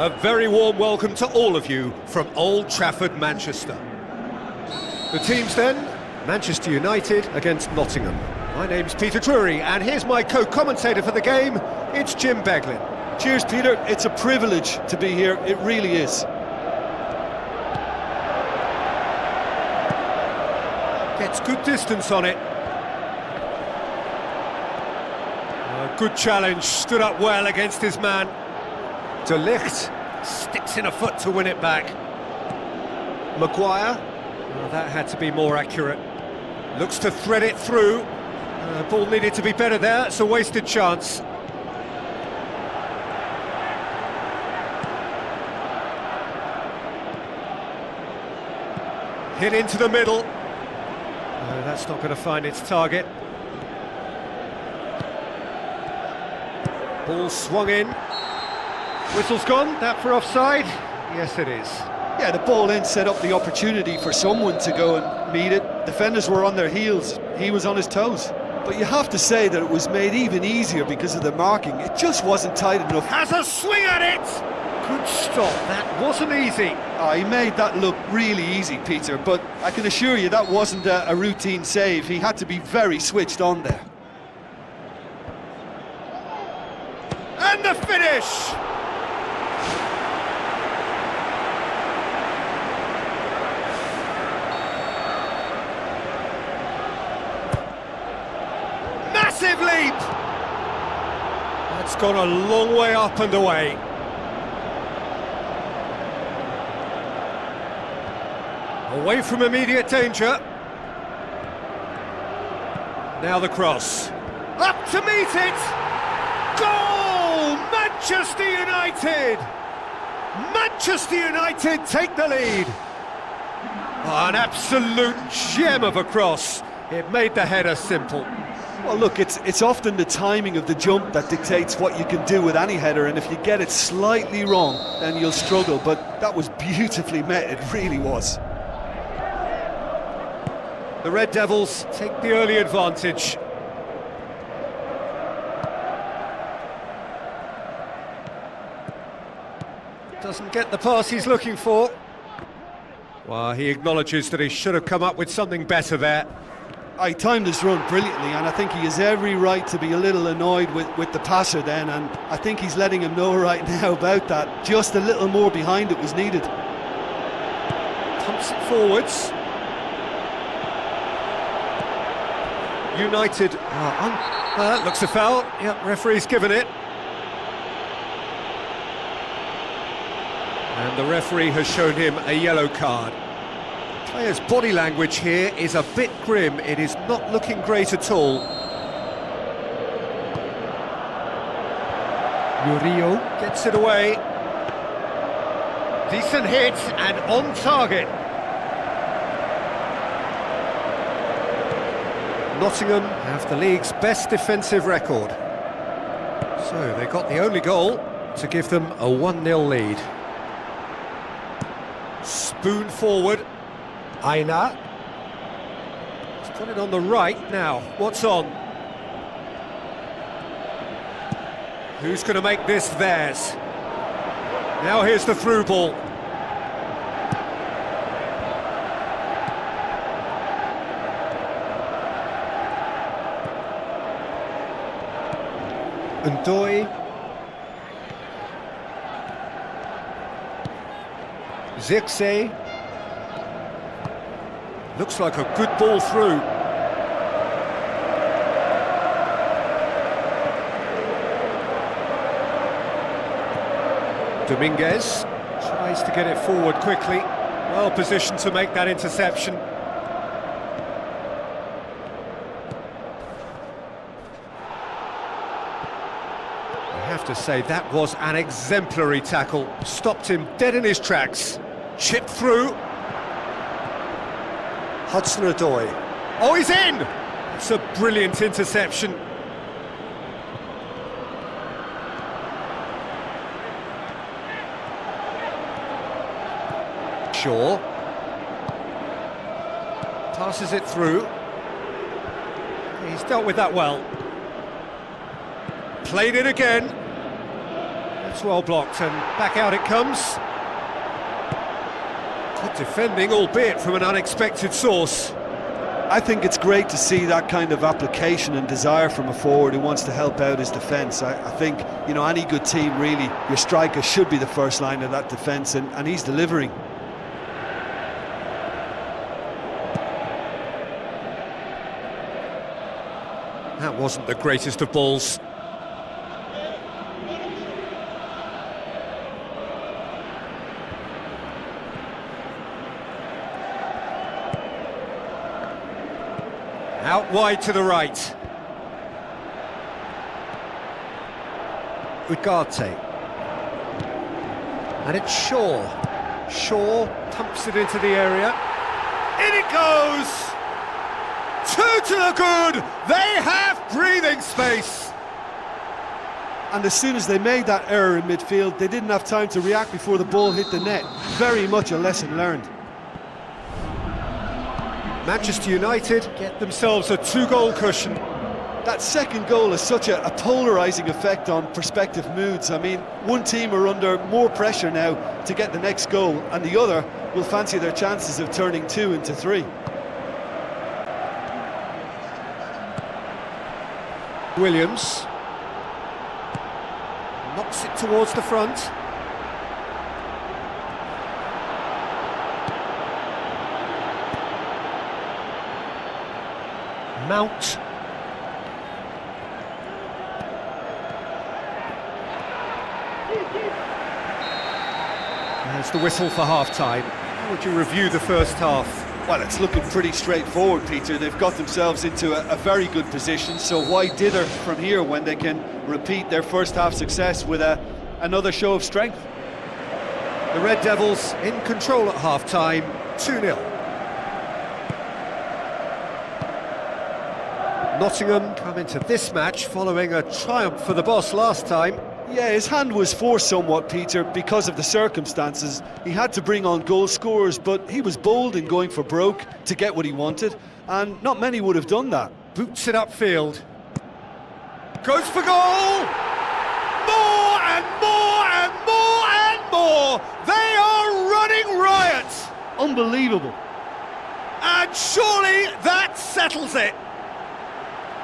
A very warm welcome to all of you from Old Trafford, Manchester. The teams then, Manchester United against Nottingham. My name's Peter Drury, and here's my co-commentator for the game, it's Jim Beglin. Cheers, Peter. It's a privilege to be here, it really is. Gets good distance on it. A good challenge, stood up well against his man. De Ligt sticks in a foot to win it back. Maguire, that had to be more accurate. Looks to thread it through. Ball needed to be better there, it's a wasted chance. Hit into the middle. That's not going to find its target. Ball swung in. Whistle's gone, that for offside? Yes, it is. Yeah, the ball in set up the opportunity for someone to go and meet it. Defenders were on their heels, he was on his toes. But you have to say that it was made even easier because of the marking. It just wasn't tight enough. Has a swing at it! Good stop, that wasn't easy. Oh, he made that look really easy, Peter, but I can assure you that wasn't a routine save. He had to be very switched on there. And the finish! Massive leap! That's gone a long way up and away. Away from immediate danger. Now the cross. Up to meet it! Goal! Manchester United! Manchester United take the lead. Oh, an absolute gem of a cross. It made the header simple. Well, look, it's often the timing of the jump that dictates what you can do with any header, and if you get it slightly wrong, then you'll struggle, but that was beautifully met, it really was. The Red Devils take the early advantage. Doesn't get the pass he's looking for. Well, he acknowledges that he should have come up with something better there. He timed his run brilliantly, and I think he has every right to be a little annoyed with the passer then, and I think he's letting him know right now about that. Just a little more behind it was needed. Pumps it forwards. United are on. Looks a foul. Yep, referee's given it. And the referee has shown him a yellow card. The player's body language here is a bit grim. It is not looking great at all. Murillo gets it away. Decent hit and on target. Nottingham have the league's best defensive record. So they got the only goal to give them a 1-0 lead. Spoon forward. Aina. He's got it on the right now. What's on? Who's going to make this theirs? Now here's the through ball. Ndoye. Zirkzee. Looks like a good ball through. Dominguez tries to get it forward quickly. Well positioned to make that interception. I have to say that was an exemplary tackle. Stopped him dead in his tracks. Chipped through. Hudson-Odoi. Oh, he's in! It's a brilliant interception. Shaw passes it through. He's dealt with that well. Played it again. It's well blocked and back out it comes. Good defending, albeit from an unexpected source. I think it's great to see that kind of application and desire from a forward who wants to help out his defence. I think, you know, any good team really, your striker should be the first line of that defence, and he's delivering. That wasn't the greatest of balls. Out wide to the right. Ugarte. And it's Shaw. Shaw pumps it into the area. In it goes! Two to the good! They have breathing space! And as soon as they made that error in midfield, they didn't have time to react before the ball hit the net. Very much a lesson learned. Manchester United get themselves a two-goal cushion. That second goal has such a polarising effect on prospective moods. I mean, one team are under more pressure now to get the next goal, and the other will fancy their chances of turning 2 into 3. Williams knocks it towards the front. Mount. There's the whistle for half-time. How would you review the first half? Well, it's looking pretty straightforward, Peter. They've got themselves into a very good position, so why dither from here when they can repeat their first half success with another show of strength? The Red Devils in control at half-time, 2-0. Nottingham come into this match following a triumph for the boss last time. Yeah, his hand was forced somewhat, Peter, because of the circumstances. He had to bring on goal scorers, but he was bold in going for broke to get what he wanted, and not many would have done that. Boots it upfield. Goes for goal! More and more and more and more! They are running riot! Unbelievable. And surely that settles it.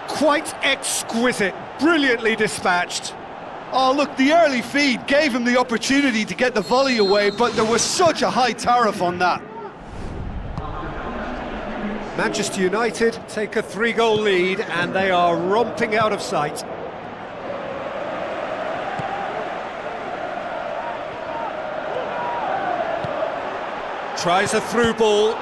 Quite exquisite, brilliantly dispatched. Oh, look, the early feed gave him the opportunity to get the volley away, but there was such a high tariff on that. Manchester United take a 3-goal lead and they are romping out of sight. Tries a through ball.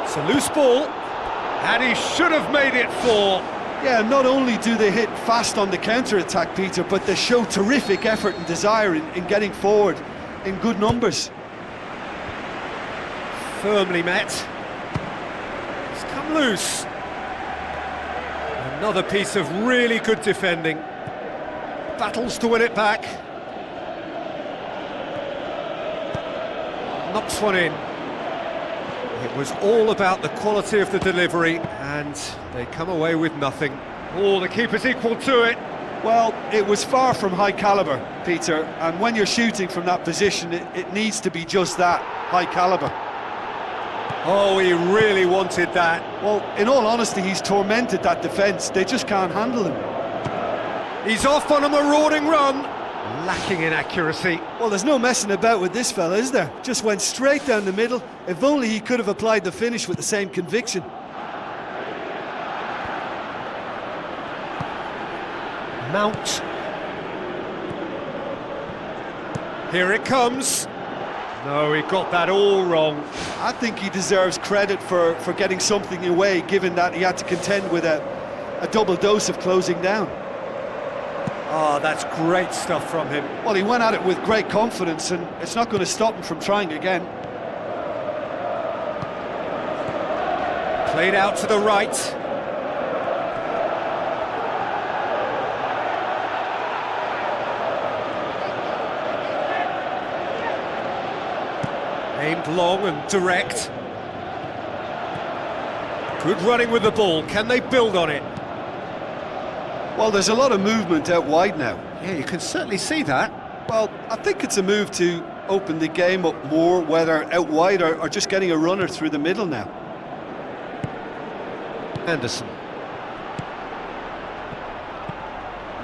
It's a loose ball, and he should have made it 4. Yeah, not only do they hit fast on the counter-attack, Peter, but they show terrific effort and desire in getting forward in good numbers. Firmly met. It's come loose. Another piece of really good defending. Battles to win it back. Knocks one in. It was all about the quality of the delivery, and they come away with nothing. Oh, the keeper's equal to it. Well, it was far from high calibre, Peter, and when you're shooting from that position, it needs to be just that, high calibre. Oh, he really wanted that. Well, in all honesty, he's tormented that defence. They just can't handle him. He's off on a marauding run. Lacking in accuracy. Well, there's no messing about with this fella, is there? Just went straight down the middle. If only he could have applied the finish with the same conviction. Mount. Here it comes. No, he got that all wrong. I think he deserves credit for getting something away, given that he had to contend with a double dose of closing down. Oh, that's great stuff from him. Well, he went at it with great confidence, and it's not going to stop him from trying again. Played out to the right. Aimed long and direct. Good running with the ball. Can they build on it? Well, there's a lot of movement out wide now. Yeah, you can certainly see that. Well, I think it's a move to open the game up more, whether out wide or just getting a runner through the middle now. Anderson.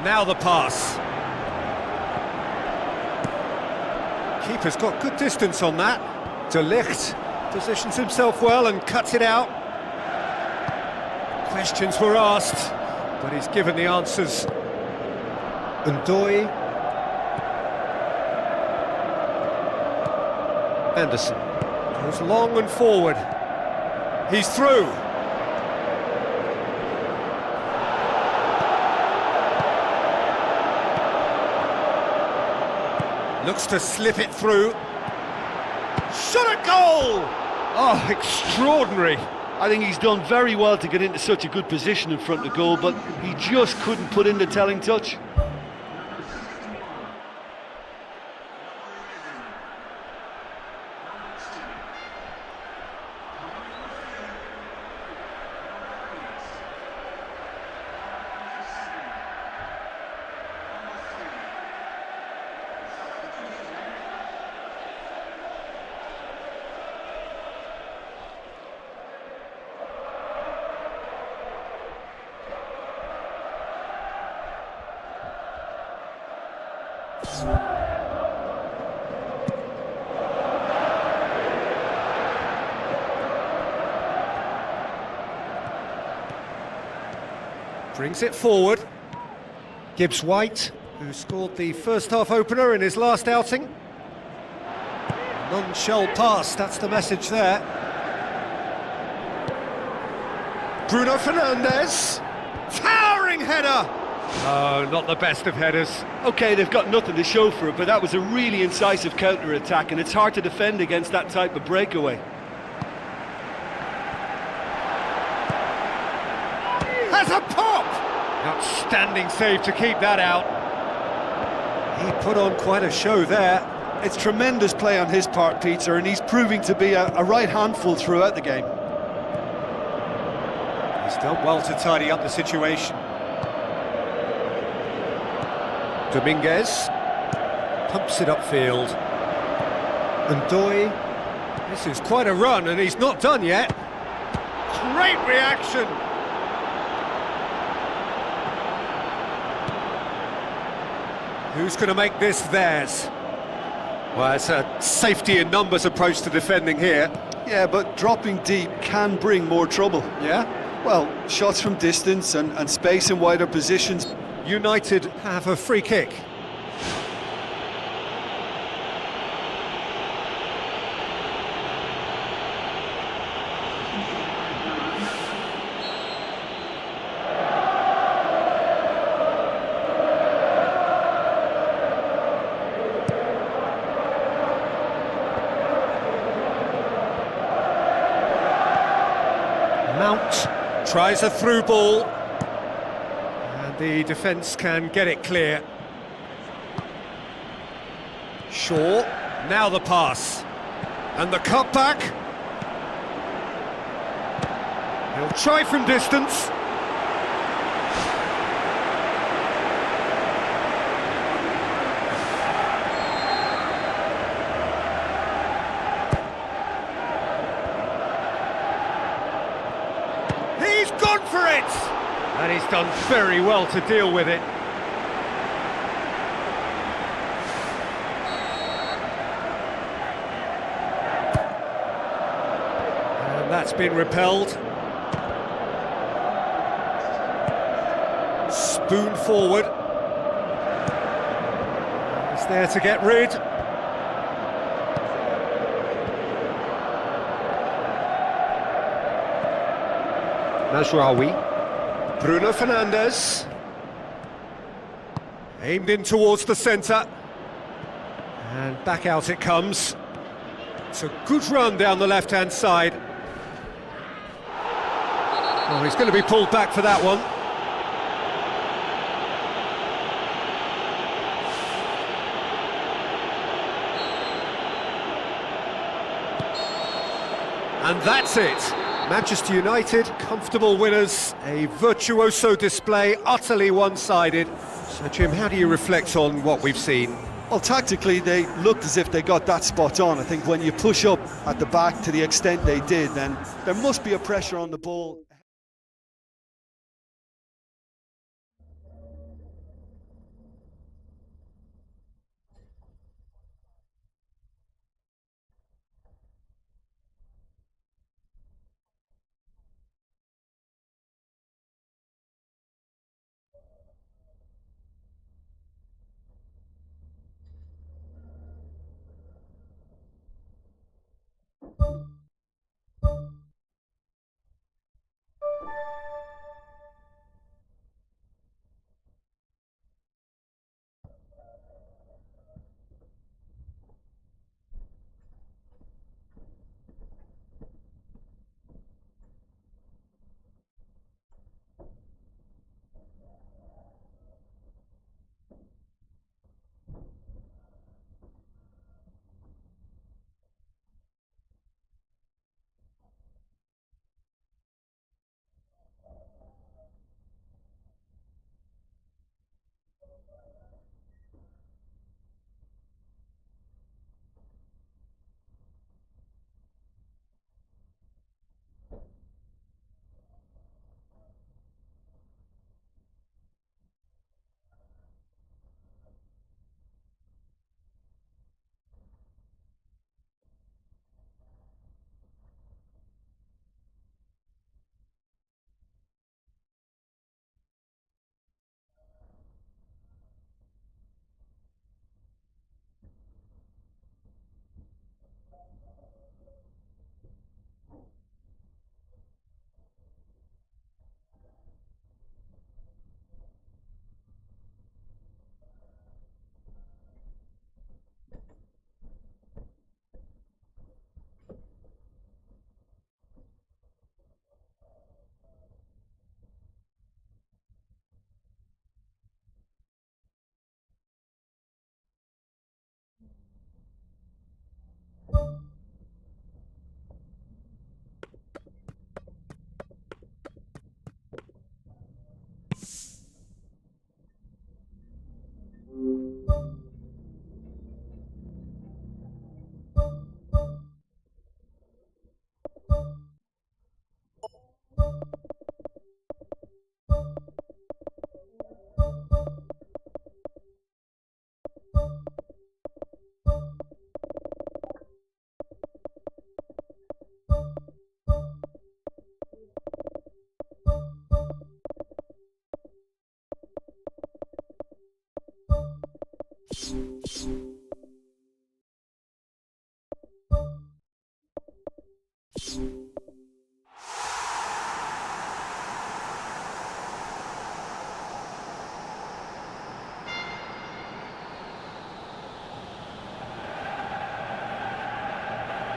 Now the pass. Keeper's got good distance on that. De Ligt positions himself well and cuts it out. Questions were asked, but he's given the answers. Ndoye. Anderson goes long and forward. He's through. Looks to slip it through. Shot at goal! Oh, extraordinary. I think he's done very well to get into such a good position in front of goal, but he just couldn't put in the telling touch. Brings it forward. Gibbs-White, who scored the first half opener in his last outing. None shall pass, that's the message there. Bruno Fernandes. Towering header! Oh, not the best of headers. OK, they've got nothing to show for it, but that was a really incisive counter-attack, and it's hard to defend against that type of breakaway. Has a pop! Outstanding save to keep that out. He put on quite a show there. It's tremendous play on his part, Peter, and he's proving to be a right handful throughout the game. He's done well to tidy up the situation. Dominguez pumps it upfield. Ndoye. This is quite a run, and he's not done yet. Great reaction. Who's going to make this theirs? Well, it's a safety in numbers approach to defending here. Yeah, but dropping deep can bring more trouble. Yeah? Well, shots from distance and space in wider positions. United have a free kick. Mount tries a through ball, and the defence can get it clear. Shaw, now the pass, and the cutback. He'll try from distance. He's gone for it! And he's done very well to deal with it. And that's been repelled. Spoon forward. He's there to get rid. Najraoui. Bruno Fernandes. Aimed in towards the centre. And back out it comes. It's a good run down the left-hand side. Oh, he's going to be pulled back for that one. And that's it. Manchester United, comfortable winners, a virtuoso display, utterly one-sided. So, Jim, how do you reflect on what we've seen? Well, tactically, they looked as if they got that spot on. I think when you push up at the back to the extent they did, then there must be a pressure on the ball.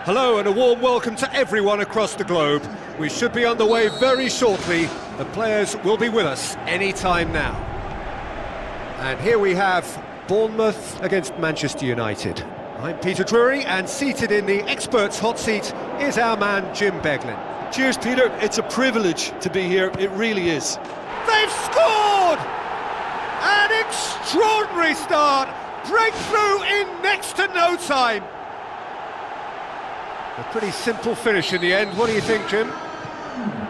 Hello and a warm welcome to everyone across the globe. We should be on the way very shortly. The players will be with us any time now. And here we have Bournemouth against Manchester United. I'm Peter Drury, and seated in the experts' hot seat is our man Jim Beglin. Cheers, Peter. It's a privilege to be here. It really is. They've scored! An extraordinary start. Breakthrough in next to no time. A pretty simple finish in the end. What do you think, Jim?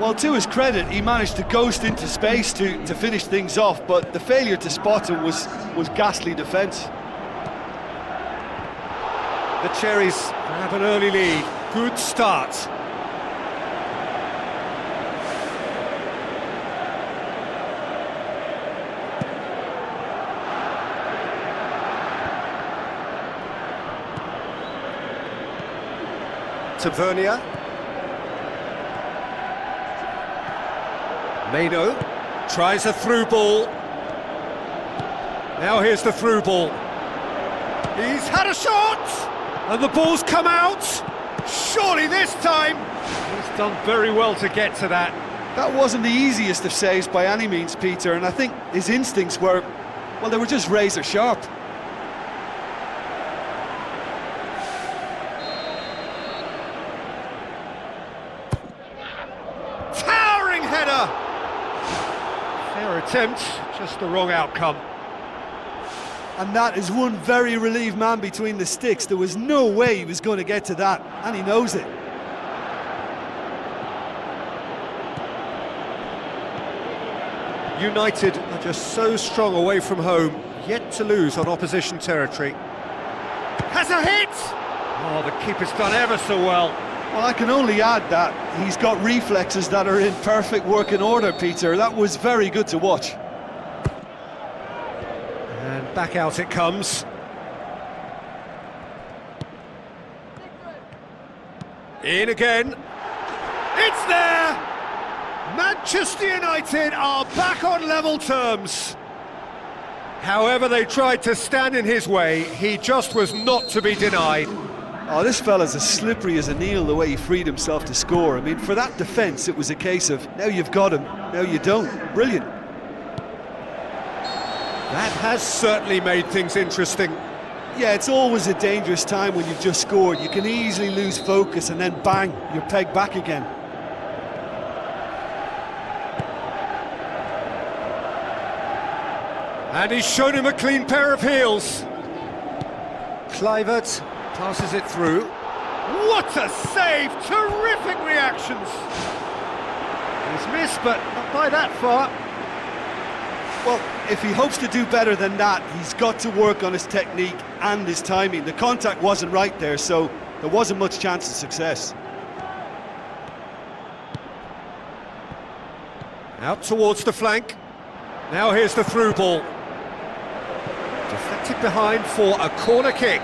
Well, to his credit, he managed to ghost into space to finish things off, but the failure to spot him was ghastly defence. The Cherries have an early lead. Good start. Tavernier. Mano tries a through ball. Now here's the through ball. He's had a shot! And the ball's come out! Surely this time! He's done very well to get to that. That wasn't the easiest of saves by any means, Peter, and I think his instincts were, well, they were just razor sharp. Fair attempt, just the wrong outcome. And that is one very relieved man between the sticks. There was no way he was going to get to that, and he knows it. United are just so strong away from home, yet to lose on opposition territory. Has a hit! Oh, the keeper's done ever so well. Well, I can only add that he's got reflexes that are in perfect working order, Peter. That was very good to watch. And back out it comes. In again. It's there! Manchester United are back on level terms. However they tried to stand in his way, he just was not to be denied. Oh, this fella's as slippery as an eel, the way he freed himself to score. I mean, for that defence, it was a case of, now you've got him, now you don't. Brilliant. That has certainly made things interesting. Yeah, it's always a dangerous time when you've just scored. You can easily lose focus and then bang, you're pegged back again. And he's shown him a clean pair of heels. Kluivert passes it through. What a save! Terrific reactions! He's missed, but not by that far. Well, if he hopes to do better than that, he's got to work on his technique and his timing. The contact wasn't right there, so there wasn't much chance of success. Out towards the flank. Now here's the through ball. Deflected behind for a corner kick.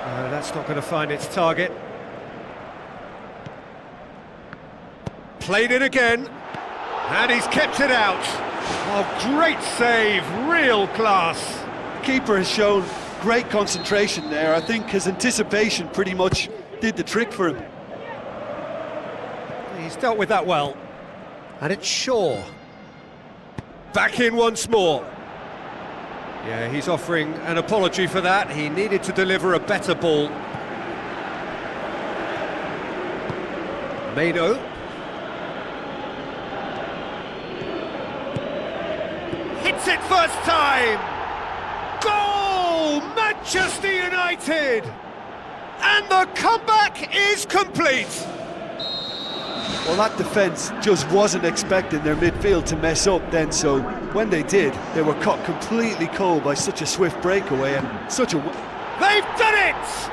No, that's not going to find its target. Played it again. And he's kept it out. Oh, great save, real class. The keeper has shown great concentration there. I think his anticipation pretty much did the trick for him. He's dealt with that well. And it's Shaw. Back in once more. Yeah, he's offering an apology for that. He needed to deliver a better ball. Mano. Hits it first time! Goal! Manchester United! And the comeback is complete! Well, that defence just wasn't expecting their midfield to mess up then, so when they did, they were caught completely cold by such a swift breakaway and such a... They've done it!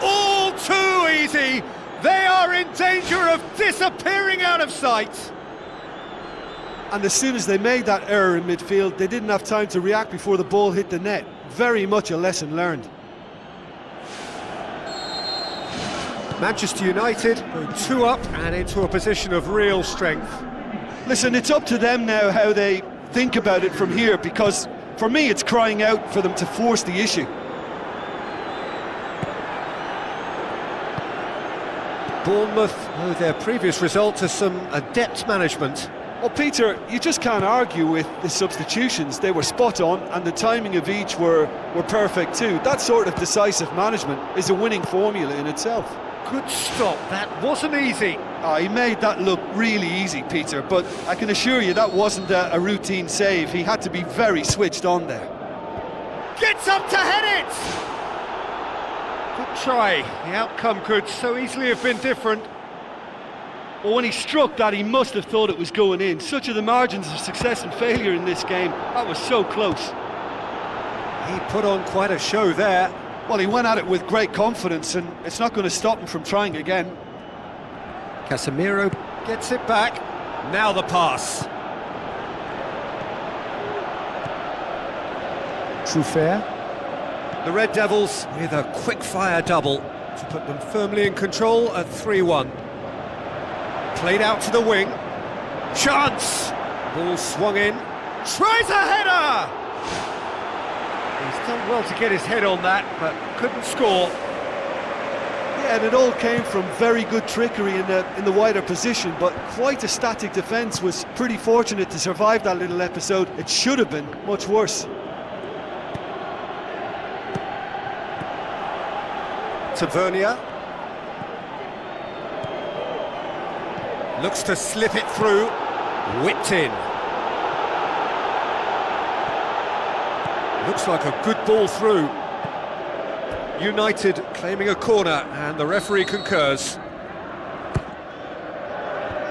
All too easy! They are in danger of disappearing out of sight! And as soon as they made that error in midfield, they didn't have time to react before the ball hit the net. Very much a lesson learned. Manchester United go 2 up and into a position of real strength. Listen, it's up to them now how they think about it from here, because for me it's crying out for them to force the issue. Bournemouth owe their previous result to some adept management. Well, Peter, you just can't argue with the substitutions. They were spot on, and the timing of each were perfect too. That sort of decisive management is a winning formula in itself. Good stop, that wasn't easy. Oh, he made that look really easy, Peter, but I can assure you that wasn't a routine save. He had to be very switched on there. Gets up to head it! Good try. The outcome could so easily have been different. Well, when he struck that, he must have thought it was going in. Such are the margins of success and failure in this game. That was so close. He put on quite a show there. Well, he went at it with great confidence, and it's not going to stop him from trying again. Casemiro gets it back. Now the pass. Truffert. The Red Devils with a quick-fire double to put them firmly in control at 3-1. Played out to the wing. Chance! Ball swung in. Tries a header! He's done well to get his head on that, but couldn't score. Yeah, and it all came from very good trickery in the wider position, but quite a static defence. Was pretty fortunate to survive that little episode. It should have been much worse. Tavernier. Looks to slip it through. Whipped in. Looks like a good ball through. United claiming a corner, and the referee concurs.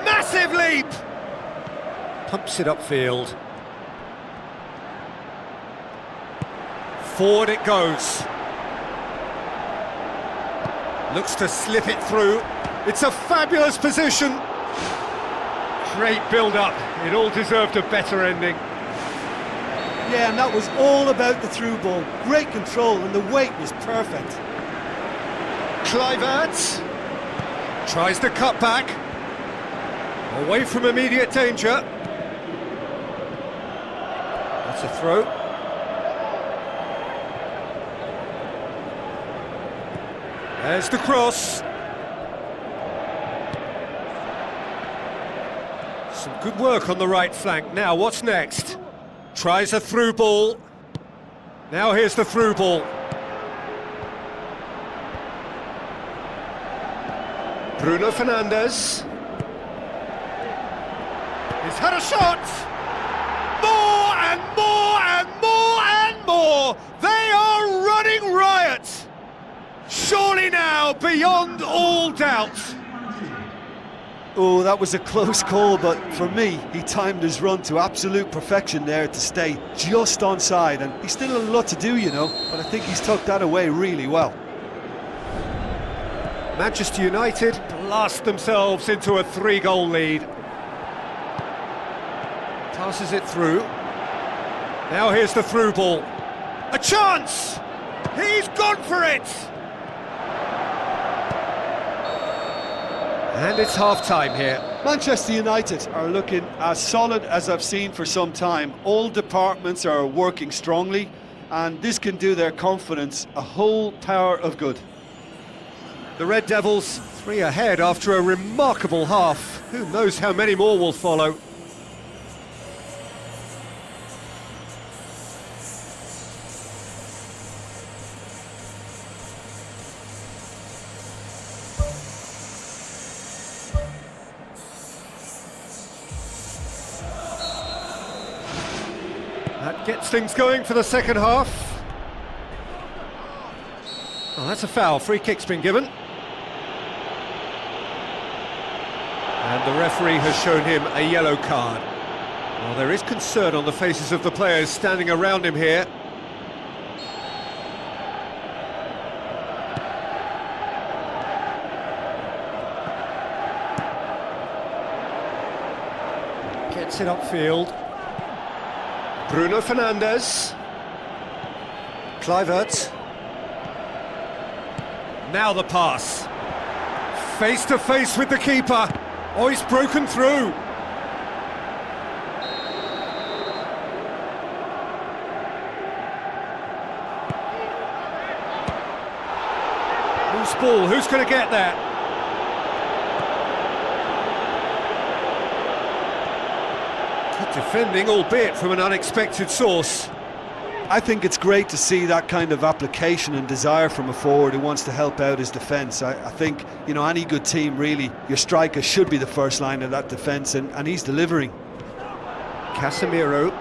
Massive leap! Pumps it upfield. Forward it goes. Looks to slip it through. It's a fabulous position. Great build-up. It all deserved a better ending. Yeah, and that was all about the through ball. Great control, and the weight was perfect. Kluivert tries to cut back. Away from immediate danger. That's a throw. There's the cross. Some good work on the right flank. Now, what's next? Tries a through ball. Now here's the through ball. Bruno Fernandes. He's had a shot! More and more and more and more! They are running riot! Surely now, beyond all doubt. Oh, that was a close call, but for me, he timed his run to absolute perfection there to stay just onside, and he's still a lot to do, you know, but I think he's tucked that away really well. Manchester United blast themselves into a 3-goal lead. Passes it through. Now here's the through ball. A chance! He's gone for it! And it's half-time here. Manchester United are looking as solid as I've seen for some time. All departments are working strongly, and this can do their confidence a whole power of good. The Red Devils 3 ahead after a remarkable half. Who knows how many more will follow. That gets things going for the second half. Oh, that's a foul. Free kick's been given. And the referee has shown him a yellow card. Well, there is concern on the faces of the players standing around him here. Gets it upfield. Bruno Fernandes. Kluivert. Now the pass. Face to face with the keeper. Oh, he's broken through. Loose ball, who's going to get that? Good defending, albeit from an unexpected source. I think it's great to see that kind of application and desire from a forward who wants to help out his defence. I think, you know, any good team, really, your striker should be the first line of that defence, and he's delivering. Casemiro,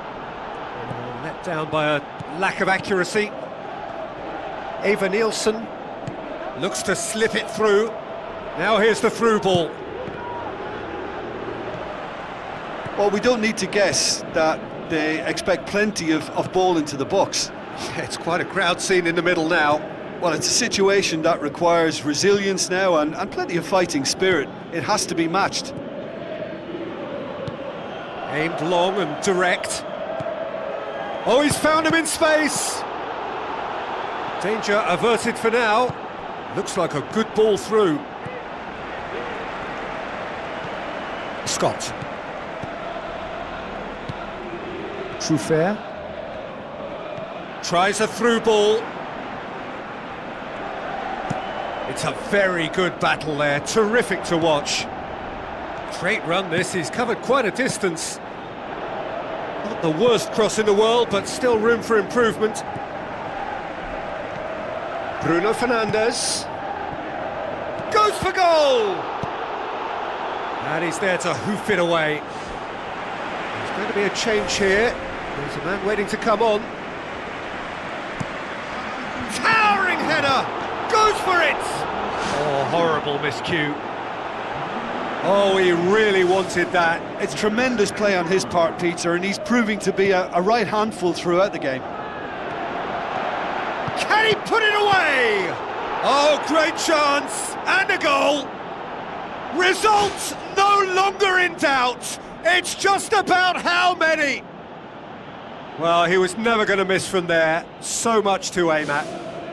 let down by a lack of accuracy. Eva Nielsen looks to slip it through. Now here's the through ball. Well, we don't need to guess that they expect plenty of ball into the box. Yeah, it's quite a crowd scene in the middle now. Well, it's a situation that requires resilience now and plenty of fighting spirit. It has to be matched. Aimed long and direct. Oh, he's found him in space! Danger averted for now. Looks like a good ball through. Scott. Truffert. Tries a through ball. It's a very good battle there, terrific to watch. Great run this, he's covered quite a distance. Not the worst cross in the world, but still room for improvement. Bruno Fernandes. Goes for goal! And he's there to hoof it away. There's going to be a change here. There's a man waiting to come on. Towering header! Goes for it! Oh, horrible miscue. Oh, he really wanted that. It's tremendous play on his part, Peter, and he's proving to be a right handful throughout the game. Can he put it away? Oh, great chance! And a goal! Results no longer in doubt. It's just about how many. Well, he was never going to miss from there. So much to aim at.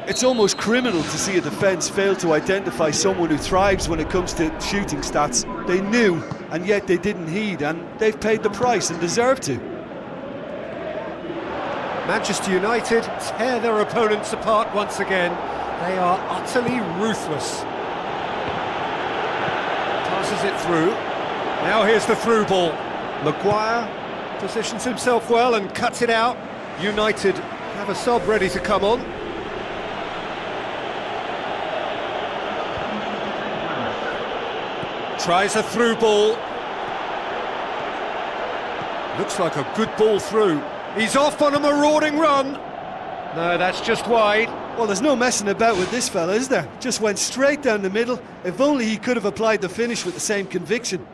It's almost criminal to see a defence fail to identify someone who thrives when it comes to shooting stats. They knew, and yet they didn't heed, and they've paid the price and deserve to. Manchester United tear their opponents apart once again. They are utterly ruthless. Passes it through. Now here's the through ball. Maguire positions himself well and cuts it out. United have a sub ready to come on. Tries a through ball. Looks like a good ball through. He's off on a marauding run. No, that's just wide. Well, there's no messing about with this fella, is there? Just went straight down the middle. If only he could have applied the finish with the same conviction.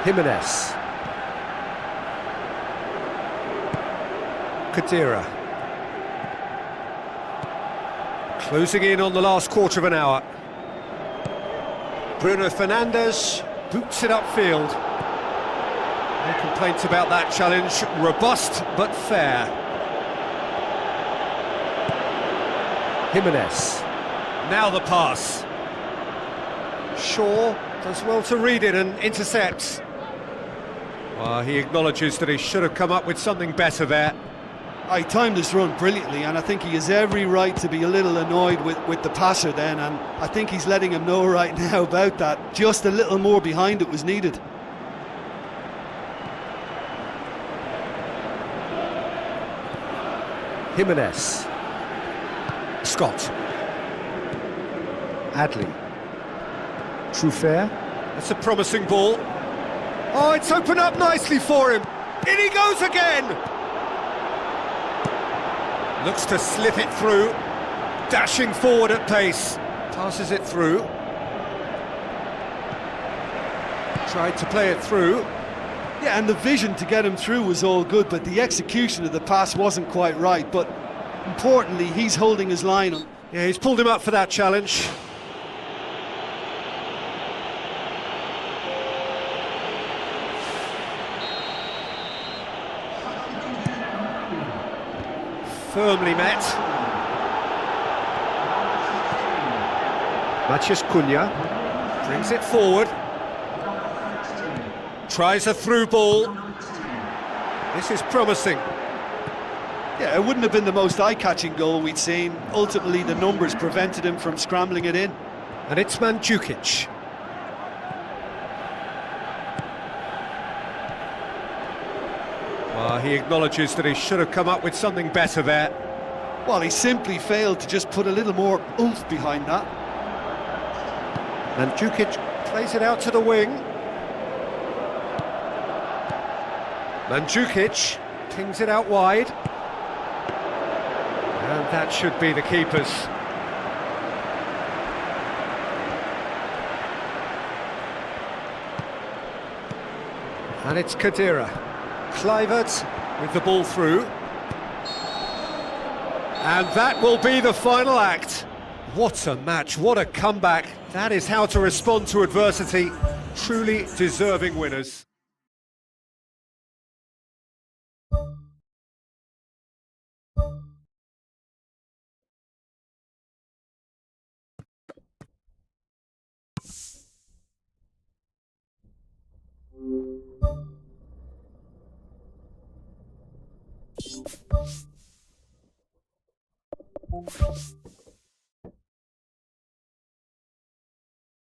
Jimenez. Khedira. Closing in on the last quarter of an hour. Bruno Fernandes boots it upfield. No complaints about that challenge. Robust but fair. Jimenez. Now the pass. Shaw does well to read it and intercepts. Well, he acknowledges that he should have come up with something better there. He timed his run brilliantly, and I think he has every right to be a little annoyed with the passer then, and I think he's letting him know right now about that. Just a little more behind it was needed. Jimenez. Scott. Adley. Truffert. That's a promising ball. Oh, it's opened up nicely for him. In he goes again. Looks to slip it through. Dashing forward at pace. Passes it through. Tried to play it through. Yeah, and the vision to get him through was all good, but the execution of the pass wasn't quite right. But importantly, he's holding his line. Yeah, he's pulled him up for that challenge. Firmly met. Matheus Cunha brings it forward. Tries a through ball. This is promising. Yeah, it wouldn't have been the most eye-catching goal we'd seen. Ultimately, the numbers prevented him from scrambling it in. And it's Mandzukic. Well, he acknowledges that he should have come up with something better there. Well, he simply failed to just put a little more oomph behind that. Mandzukic plays it out to the wing. Mandzukic pings it out wide. And that should be the keeper's. And it's Khedira. Kluivert with the ball through. And that will be the final act. What a match, what a comeback. That is how to respond to adversity. Truly deserving winners.